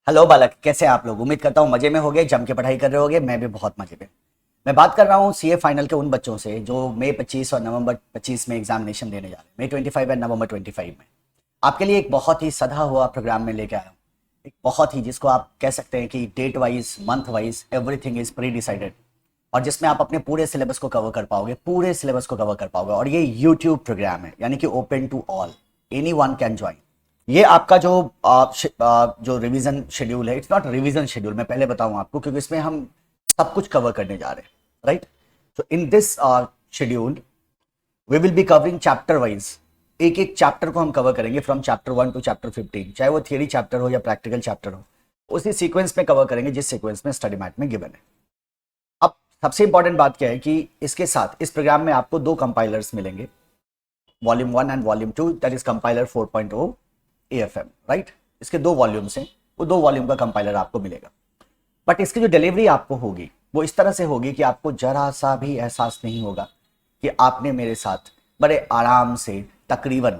Hello बालक, कैसे हैं आप लोग। उम्मीद करता हूँ मजे में होगे, जम के पढ़ाई कर रहे होगे। मैं भी बहुत मजे में। मैं बात कर रहा हूँ सीए फाइनल के उन बच्चों से जो मई 25 और नवंबर 25 में एग्जामिनेशन देने जा रहे हैं। मई 25 और नवंबर 25 में आपके लिए एक बहुत ही सधा हुआ प्रोग्राम में लेके आया हूँ। एक बहुत ही, जिसको आप कह सकते हैं कि date wise, month wise everything is pre decided, और जिसमें आप अपने पूरे सिलेबस को कवर कर पाओगे, पूरे सिलेबस को कवर कर पाओगे। और ये यूट्यूब प्रोग्राम है, यानी कि open to all, anyone can join. ये आपका जो रिवीजन शेड्यूल है, इट्स नॉट रिवीजन शेड्यूल, मैं पहले बताऊं आपको, क्योंकि इसमें हम सब कुछ कवर करने जा रहे हैं, राइट। तो in this schedule we will be covering chapter wise. एक एक चैप्टर को हम कवर करेंगे फ्रॉम चैप्टर 1 टू चैप्टर 15, चाहे वो थियरी चैप्टर हो या प्रैक्टिकल चैप्टर हो, उसी सीक्वेंस में कवर करेंगे जिस सीक्वेंस में स्टडी मैट में गिवन है। अब सबसे इंपॉर्टेंट बात क्या है कि इसके साथ इस प्रोग्राम में आपको दो कंपाइलर्स मिलेंगे, volume 1 and volume 2, that is compiler 4.0 AFM, right. इसके दो वॉल्यूम्स हैं, वो दो वॉल्यूम का कंपाइलर आपको मिलेगा। बट इसकी जो डिलीवरी आपको होगी वो इस तरह से होगी कि आपको जरा सा भी एहसास नहीं होगा कि आपने मेरे साथ बड़े आराम से तकरीबन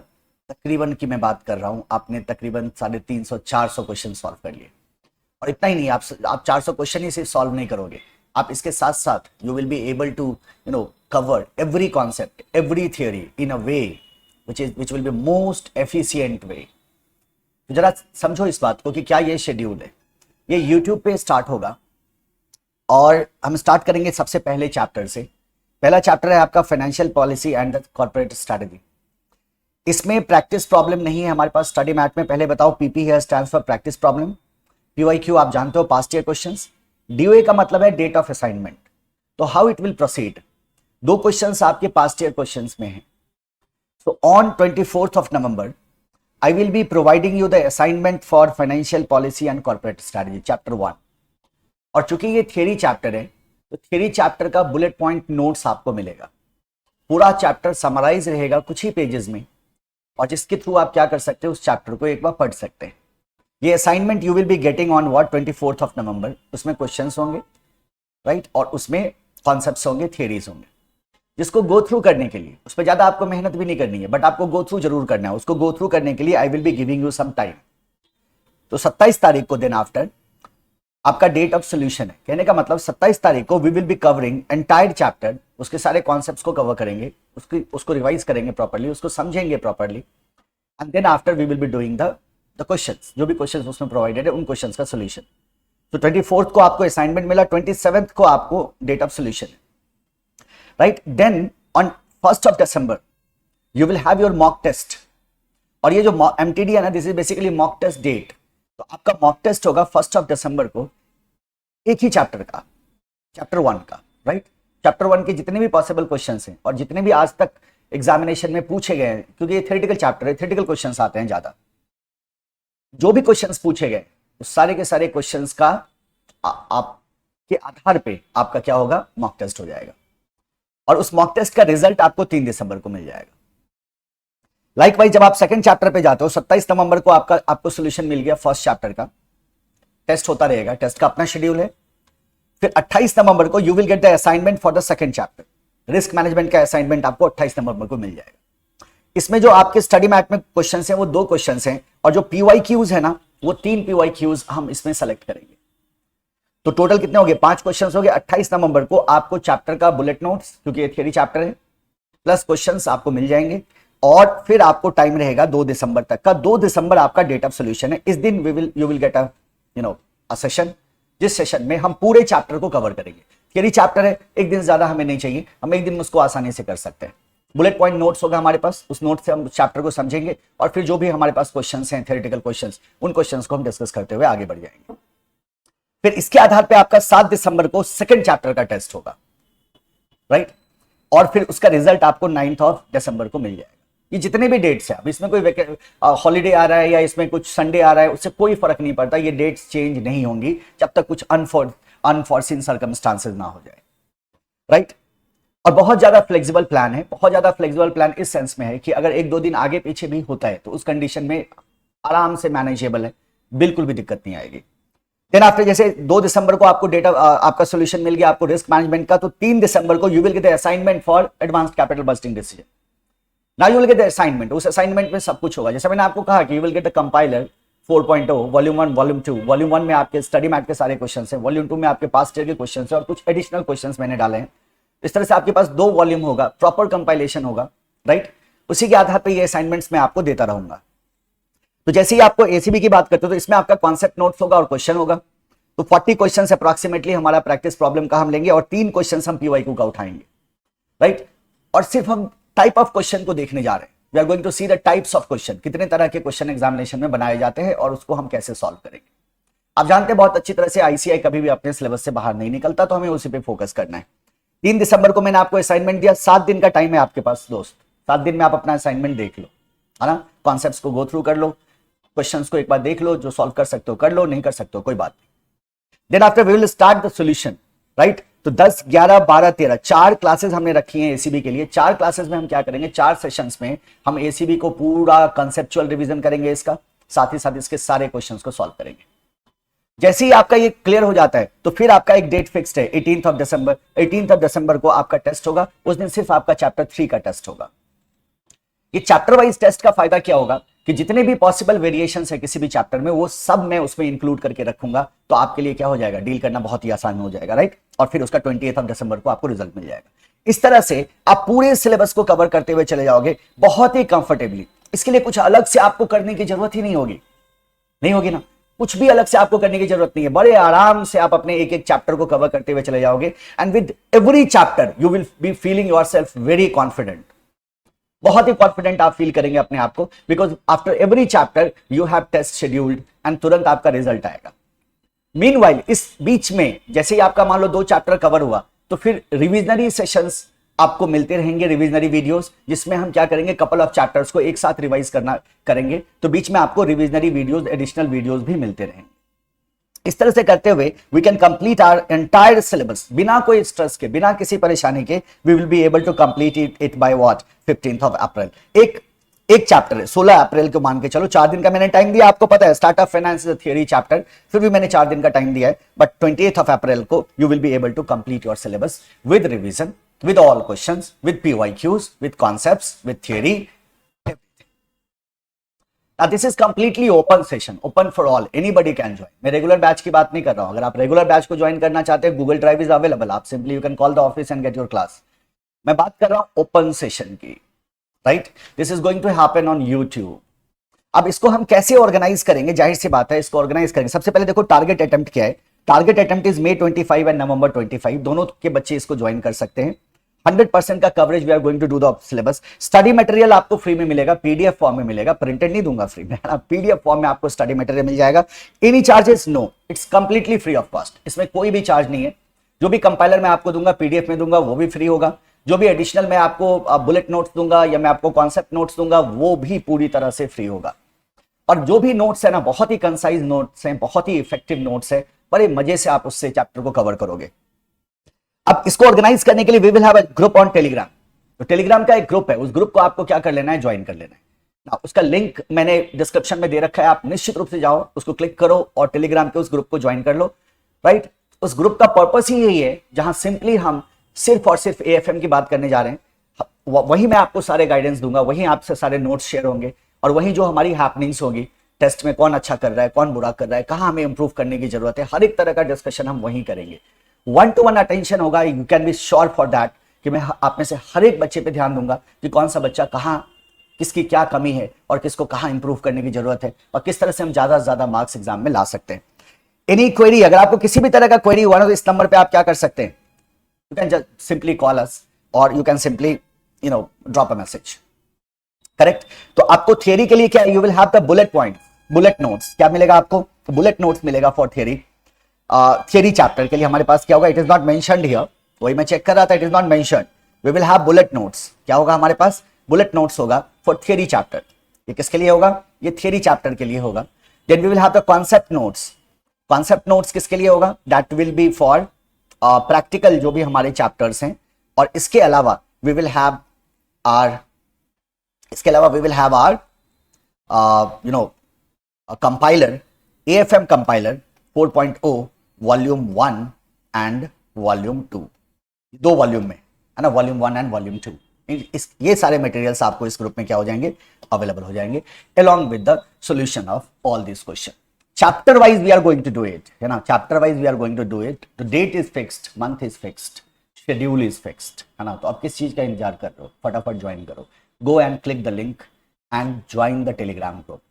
तकरीबन की मैं बात कर रहा हूं, आपने तकरीबन 350-400 क्वेश्चन सॉल्व कर लिए। और इतना ही नहीं, आप 400 क्वेश्चन ही सिर्फ सॉल्व नहीं करोगे, आप इसके साथ साथ you will be able to cover every concept, every theory in a way which will be most efficient way। तो जरा समझो इस बात को कि क्या ये शेड्यूल है, ये YouTube पे स्टार्ट होगा और हम स्टार्ट करेंगे सबसे पहले चैप्टर से। पहला चैप्टर है आपका financial policy and the corporate strategy. इसमें प्रैक्टिस प्रॉब्लम नहीं है हमारे पास स्टडी मैट में। पहले बताओ, पीपी है stands for practice problem, PYQ आप जानते हो, पास्ट ईयर क्वेश्चंस, डीओए का मतलब है डेट ऑफ असाइनमेंट। तो हाउ इट विल प्रोसीड, दो क्वेश्चंस आपके पास्ट ईयर क्वेश्चंस में हैं। So on 24th of November, I will be providing you the assignment for Financial Policy and Corporate Strategy, Chapter 1। और चूंकि ये थियरी चैप्टर है, तो थियरी चैप्टर का बुलेट पॉइंट नोट्स आपको मिलेगा। पूरा चैप्टर समराइज रहेगा कुछ ही पेजेस में, और जिसके थ्रू आप क्या कर सकते हो, उस चैप्टर को एक बार पढ़ सकते हैं। ये assignment you will be getting on what 24th of November। उसमें क्वेश्चंस होंगे, राइट, और उसमें कॉन्सेप्ट्स होंगे, थियरीज होंगे, जिसको गो थ्रू करने के लिए उस पर ज्यादा आपको मेहनत भी नहीं करनी है, बट आपको गो थ्रू जरूर करना है। उसको गो थ्रू करने के लिए I will be giving you some time. तो 27 तारीख को, दिन आफ्टर, आपका डेट ऑफ सोल्यूशन है। कहने का मतलब 27 तारीख को we will be covering entire chapter, उसके सारे कॉन्सेप्ट्स को कवर करेंगे, उसको रिवाइज करेंगे प्रॉपर्ली, उसको समझेंगे properly, and then after we will be doing the questions, जो भी क्वेश्चंस उसमें प्रोवाइडेड है उन क्वेश्चंस का सोल्यूशन। तो 24th को आपको असाइनमेंट मिला, 27th को आपको डेट ऑफ सोल्यूशन है, right? Then on 1st of December you will have your mock test। और ये जो MTD है ना, this is basically mock test date. तो आपका मॉक टेस्ट होगा 1st of December को, एक ही चैप्टर का, चैप्टर 1 का, राइट। चैप्टर 1 के जितने भी पॉसिबल क्वेश्चंस हैं और जितने भी आज तक एग्जामिनेशन में पूछे गए हैं, क्योंकि ये थ्योरेटिकल चैप्टर है, थ्योरेटिकल क्वेश्चंस आते हैं ज्यादा, जो भी क्वेश्चंस पूछे गए उस सारे के सारे क्वेश्चंस का आपके आधार पे आपका क्या होगा, मॉक टेस्ट हो जाएगा। और उस मॉक टेस्ट का रिजल्ट आपको 3 दिसंबर को मिल जाएगा। लाइकवाइज जब आप सेकंड चैप्टर पे जाते हो, 27 नवंबर को आपको सॉल्यूशन मिल गया फर्स्ट चैप्टर का, टेस्ट होता रहेगा, टेस्ट का अपना शेड्यूल है। फिर 28 नवंबर को you will get the assignment for the second chapter, risk management का असाइनमेंट आपको 28 नवंबर को मिल जाएगा। इसमें जो आपके स्टडी मैट में क्वेश्चन है वो 2 क्वेश्चन हैं, और जो पीवाईक्यूज है ना, वो 3 पीवाईक्यूज हम इसमें सेलेक्ट करेंगे। तो टोटल कितने हो गए, 5 क्वेश्चंस हो गए। 28 नवंबर को आपको चैप्टर का बुलेट नोट्स, क्योंकि ये थियरी चैप्टर है, प्लस क्वेश्चंस आपको मिल जाएंगे। और फिर आपको टाइम रहेगा 2 दिसंबर तक का। 2 दिसंबर आपका डेट ऑफ सोल्यूशन है। इस दिन you will get a session, जिस सेशन में हम पूरे चैप्टर को कवर करेंगे। थियरी चैप्टर है, एक दिन ज्यादा हमें नहीं चाहिए, हम एक दिन में उसको आसानी से कर सकते हैं। बुलेट पॉइंट नोट्स होगा हमारे पास, उस नोट से हम चैप्टर को समझेंगे, और फिर जो भी हमारे पास क्वेश्चंस हैं, थियरेटिकल क्वेश्चंस, उन क्वेश्चंस को हम डिस्कस करते हुए आगे बढ़ जाएंगे। फिर इसके आधार पे आपका 7 दिसंबर को सेकंड चैप्टर का टेस्ट होगा, राइट। और फिर उसका रिजल्ट आपको 9th of December को मिल जाएगा। ये जितने भी डेट्स हैं, अब इसमें कोई हॉलीडे आ रहा है या इसमें कुछ संडे आ रहा है, उससे कोई फर्क नहीं पड़ता, ये डेट्स चेंज नहीं होंगी जब तक कुछ अनफॉर्सीन सर्कमस्टांसेस ना हो जाए, राइट। और बहुत ज्यादा फ्लेक्सिबल प्लान है, बहुत ज्यादा फ्लेक्सिबल प्लान इस सेंस में है कि अगर 1-2 दिन आगे पीछे भी होता है तो उस कंडीशन में आराम से मैनेजेबल है, बिल्कुल भी दिक्कत नहीं आएगी। देन आफ्टर, जैसे 2 दिसंबर को आपको डेटा आपका सॉल्यूशन मिल गया आपको रिस्क मैनेजमेंट का, तो 3 दिसंबर को you will get the assignment for advanced capital budgeting decision. Now you will get the assignment. उस असाइनमेंट में सब कुछ होगा, जैसे मैंने आपको कहा कि you will get the compiler 4.0, volume 1, volume 2। Volume 1 में आपके स्टडी मैट के सारे क्वेश्चंस हैं, वॉल्यूम 2 में आपके पास्ट ईयर के क्वेश्चंस हैं और कुछ एडिशनल क्वेश्चंस मैंने डाले हैं। इस तरह से आपके पास 2 वॉल्यूम होगा, प्रॉपर कंपाइलेशन होगा, राइट। उसी के आधार पर ये असाइनमेंट्स मैं आपको देता रहूंगा। तो जैसे ही आपको एसीबी की बात करते हो तो इसमें आपका कॉन्सेप्ट नोट्स होगा और क्वेश्चन होगा। तो 40 क्वेश्चंस अप्रॉक्सीमेटली हमारा प्रैक्टिस प्रॉब्लम का हम लेंगे और 3 क्वेश्चंस हम पीवाईक्यू का उठाएंगे, राइट। और सिर्फ हम टाइप ऑफ क्वेश्चन को देखने जा रहे हैं। We are going to see the types of question, कितने तरह के क्वेश्चन एग्जामिनेशन में बनाए जाते हैं और उसको हम कैसे सॉल्व करेंगे। आप जानते हैं बहुत अच्छी तरह से आईसीआई कभी भी अपने सिलेबस से बाहर नहीं निकलता, तो हमें उसी पे फोकस करना है। 3 दिसंबर को मैंने आपको असाइनमेंट दिया, 7 दिन का टाइम है आपके पास दोस्त। 7 दिन में आप अपना असाइनमेंट देख लो, है ना। कॉन्सेप्ट्स को गो थ्रू कर लो, क्वेश्चंस को एक बार देख लो, जो सॉल्व कर सकते हो कर लो, नहीं कर सकते हो कोई बात नहीं। Then after we will start the solution, right. तो 10, 11, 12, 13 4 क्लासेस हमने रखी हैं एसीबी के लिए। 4 क्लासेस में हम क्या करेंगे, 4 सेशंस में हम एसीबी को पूरा कंसेप्चुअल रिवीजन करेंगे इसका, साथ ही साथ इसके सारे क्वेश्चंस को सॉल्व करेंगे। जैसे ही आपका ये क्लियर हो जाता है तो फिर आपका एक डेट फिक्स्ड है, 18th of December. 18th of December को आपका टेस्ट होगा। उस दिन सिर्फ आपका चैप्टर 3 का टेस्ट होगा। ये चैप्टर वाइज टेस्ट का फायदा क्या होगा कि जितने भी पॉसिबल वेरिएशंस है किसी भी चैप्टर में, वो सब मैं उसमें इंक्लूड करके रखूंगा। तो आपके लिए क्या हो जाएगा, डील करना बहुत ही आसान हो जाएगा, राइट। और फिर उसका 28th ऑफ दिसंबर को आपको रिजल्ट मिल जाएगा। इस तरह से आप पूरे सिलेबस को कवर करते हुए चले जाओगे बहुत ही कंफर्टेबली। इसके लिए कुछ अलग से आपको करने की जरूरत ही नहीं होगी ना। कुछ भी अलग से आपको करने की जरूरत नहीं है। बड़े आराम से आप अपने एक एक चैप्टर को कवर करते हुए चले जाओगे and with every chapter you will be feeling yourself very confident. बहुत ही कॉन्फिडेंट आप फील करेंगे अपने आप को, because after every chapter you have test scheduled and तुरंत आपका रिजल्ट आएगा। मीनवाइल इस बीच में जैसे ही आपका मान लो 2 चैप्टर कवर हुआ तो फिर रिविजनरी सेशंस आपको मिलते रहेंगे, रिविजनरी वीडियोस, जिसमें हम क्या करेंगे, कपल ऑफ चैप्टर्स को एक साथ रिवाइज करेंगे। तो बीच में आपको रिविजनरी वीडियोस, एडिशनल वीडियोस भी मिलते रहेंगे। इस तरह से करते हुए we can complete our entire syllabus बिना कोई स्ट्रेस के, बिना किसी परेशानी के। We will be able to complete it by what 15th of April. एक चैप्टर है, 16 अप्रैल को मान के चलो। 4 दिन का मैंने टाइम दिया, आपको पता है start of finance is a theory chapter, फिर भी मैंने 4 दिन का टाइम दिया है। बट 28th ऑफ अप्रैल को you will be able to complete your syllabus with revision, with all questions, with PYQs, with concepts, with theory, everything. Now this is completely open session, open for all, anybody can join. मैं regular batch की बात नहीं कर रहा हूं। अगर आप regular batch को ज्वाइन करना चाहते हैं, गूगल ड्राइव इज अवेलेबल, आप simply you can call the office and get your class. मैं बात कर रहा हूं ओपन सेशन की, right. This is going to happen on YouTube. अब इसको हम कैसे ऑर्गेनाइज करेंगे, जाहिर सी बात है इसको ऑर्गेनाइज करेंगे। सबसे पहले देखो टारगेट अटेम्प्ट क्या है। Target attempt is May 25 and November 25, दोनों के बच्चे इसको ज्वाइन कर सकते हैं। 100% का coverage we are going to do the syllabus. Study material आपको फ्री में मिलेगा, पीडीएफ फॉर्म में मिलेगा, प्रिंटेड नहीं दूंगा फ्री में, पीडीएफ फॉर्म में आपको स्टडी मटेरियल मिल जाएगा। Any charges no, it's completely free of cost, इसमें कोई भी चार्ज नहीं है। जो भी कंपाइलर मैं आपको दूंगा, पीडीएफ में दूंगा, वो भी फ्री होगा। जो भी एडिशनल मैं आपको बुलेट नोट्स दूंगा या मैं आपको कॉन्सेप्ट नोट्स दूंगा, वो भी पूरी तरह से फ्री होगा। और जो भी नोट्स है ना, बहुत ही कंसाइज नोट्स हैं, बहुत ही इफेक्टिव नोट्स है, बड़े मजे से आप उससे चैप्टर को कवर करोगे। अब इसको ऑर्गेनाइज करने के लिए we will have a group on Telegram. तो टेलीग्राम का एक ग्रुप है, उस ग्रुप को आपको क्या कर लेना है, ज्वाइन कर लेना है ना। उसका लिंक मैंने डिस्क्रिप्शन में दे रखा है, आप निश्चित रूप से जाओ, उसको क्लिक करो और टेलीग्राम के उस ग्रुप को ज्वाइन कर लो, राइट। उस ग्रुप का पर्पस ही यही है जहां सिंपली हम सिर्फ और सिर्फ एएफएम की बात करने जा रहे हैं। वहीं मैं आपको सारे गाइडेंस दूंगा, वहीं आपसे सारे नोट्स शेयर होंगे और वहीं जो हमारी हैपनिंग्स होगी, टेस्ट में कौन अच्छा कर रहा है, कौन बुरा कर रहा है, कहां हमें इंप्रूव करने की जरूरत है, हर एक तरह का डिस्कशन हम वहीं करेंगे। 1-to-1 अटेंशन होगा, you can be sure for that कि मैं आप में से हर एक बच्चे पे ध्यान दूंगा कि कौन सा बच्चा कहां, किसकी क्या कमी है और किसको कहां इंप्रूव करने की जरूरत है और किस तरह से हम ज्यादा से ज्यादा मार्क्स एग्जाम में ला सकते हैं। एनी क्वेरी, अगर आपको किसी भी तरह का क्वेरी हुआ ना तो इस नंबर पे आप क्या कर सकते हैं, you can just simply call us और you can simply drop a message, correct. तो आपको थियरी के लिए क्या, you will have the bullet point, bullet notes. क्या मिलेगा आपको, बुलेट नोट्स मिलेगा फॉर थियरी। थियरी चैप्टर के लिए हमारे पास क्या होगा, it is not mentioned here, वही मैं चेक कर रहा था, it is not mentioned. We will have bullet notes. क्या होगा हमारे पास, बुलेट नोट्स होगा फॉर थियरी चैप्टर। ये किसके लिए होगा, ये थियरी चैप्टर के लिए होगा। Then we will have the concept notes. Concept notes किसके लिए होगा, that will be for practical जो भी हमारे चैप्टर्स हैं। और इसके अलावा we will have our compiler, AFM compiler 4.0 volume 1 and volume 2, 2 volume में है ना, वॉल्यूम 1 एंड वॉल्यूम 2। ये सारे मटेरियल्स आपको इस ग्रुप में क्या हो जाएंगे, अवेलेबल हो जाएंगे, along with the solution of all these questions. Chapter wise we are going to do it, है ना, chapter wise we are going to do it. The date is fixed, month is fixed, schedule is fixed, है ना. तो आप किस चीज का इंतजार कर रहे हो, फटाफट ज्वाइन करो. Go and click the link and join the Telegram group.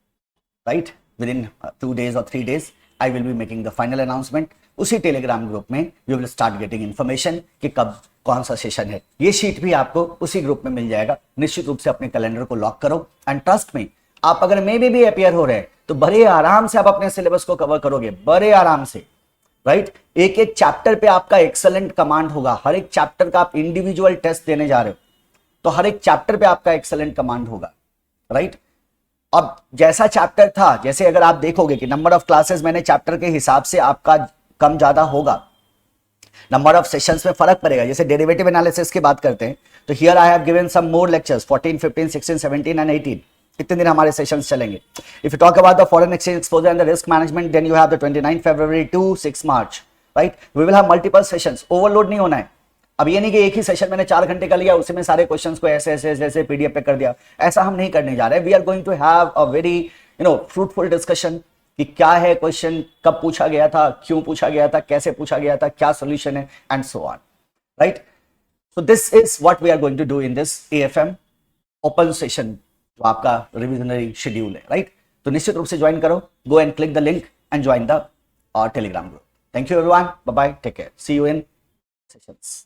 Right? Within 2 days or 3 days, I will be making the final announcement. उसी टेलीग्राम ग्रुप में you will start getting information कि कब कौन सा सेशन है. ये sheet भी आपको उसी ग्रुप में मिल जाएगा. निश्चित रूप से अपने कैलेंडर को लॉक करो एंड ट्रस्ट में, आप अगर मे भी अपियर हो रहे हैं तो बड़े आराम से आप अपने सिलेबस को कवर करोगे, बड़े आराम से. राइट? एक एक चैप्टर पे आपका एक्सेलेंट कमांड होगा. हर एक चैप्टर का आप इंडिविजुअल टेस्ट देने जा रहे हो तो हर एक चैप्टर पे आपका एक्सेलेंट कमांड होगा. राइट? अब जैसा चैप्टर था, जैसे अगर आप देखोगे कि नंबर ऑफ क्लासेस मैंने चैप्टर के हिसाब से आपका कम ज्यादा होगा, नंबर ऑफ सेशंस में फर्क पड़ेगा. जैसे डेरिवेटिव एनालिसिस की बात करते हैं तो here I have given some more lectures, 14, 15, 16, 17 and 18. कितने दिन हमारे सेशंस चलेंगे. If you talk about the foreign exchange exposure and the risk management, then you have the 29 February to 6 March. Right? We will have multiple sessions. Overload नहीं होना है. अब ये नहीं कि एक ही सेशन मैंने 4 घंटे का लिया, उसी में सारे क्वेश्चंस को ऐसे ऐसे ऐसे पीडीएफ पे कर दिया. ऐसा हम नहीं करने जा रहे. We are going to have a very fruitful discussion कि क्या है क्वेश्चन, कब पूछा गया था, क्यों पूछा गया था, कैसे पूछा गया था, क्या सोल्यूशन है and so on. Right? So this is what we are going to do in this AFM open session, जो आपका रिविजनरी शेड्यूल है. राइट? तो निश्चित रूप से ज्वाइन करो. Go and click the link and join the Telegram group. Thank you everyone. Bye bye. Take care. See you in sessions.